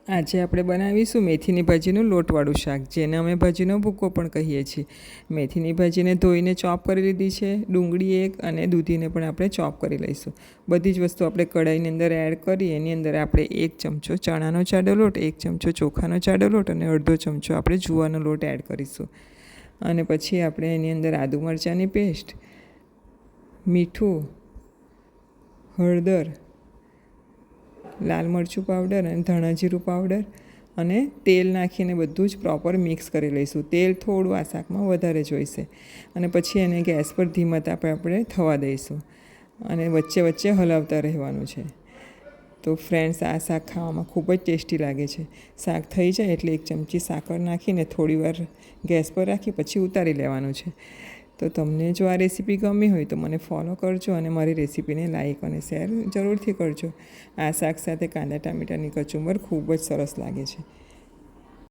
આજે આપણે બનાવીશું મેથીની ભાજીનું લોટવાળું શાક, જેને અમે ભાજીનો ભૂકો પણ કહીએ છીએ. મેથીની ભાજીને ધોઈને ચોપ કરી લીધી છે. ડુંગળી એક અને દૂધીને પણ આપણે ચોપ કરી લઈશું. બધી જ વસ્તુ આપણે કઢાઈની અંદર એડ કરી એની અંદર આપણે 1 ચમચો ચણાનો જાડો લોટ, 1 ચમચો ચોખાનો જાડો લોટ અને અડધો ચમચો આપણે જુવારનો લોટ એડ કરીશું. અને પછી આપણે એની અંદર આદુ મરચાંની પેસ્ટ, મીઠું, હળદર, લાલ મરચું પાવડર અને ધાણા જીરું પાવડર અને તેલ નાખીને બધું જ પ્રોપર મિક્સ કરી લઈશું. તેલ થોડું આ શાકમાં વધારે જોઈશે. અને પછી એને ગેસ પર ધીમા તાપે આપણે થવા દઈશું અને વચ્ચે વચ્ચે હલાવતા રહેવાનું છે. તો ફ્રેન્ડ્સ, આ શાક ખાવામાં ખૂબ જ ટેસ્ટી લાગે છે. શાક થઈ જાય એટલે 1 ચમચી સાકર નાખીને થોડીવાર ગેસ પર રાખી પછી ઉતારી લેવાનું છે. તો તમને જો આ રેસીપી ગમી હોય તો મને ફોલો કરજો અને મારી રેસીપીને લાઈક અને શેર જરૂરથી કરજો. આ શાક સાથે કાંદા ટામેટાની કચુંબર ખૂબ જ સરસ લાગે છે.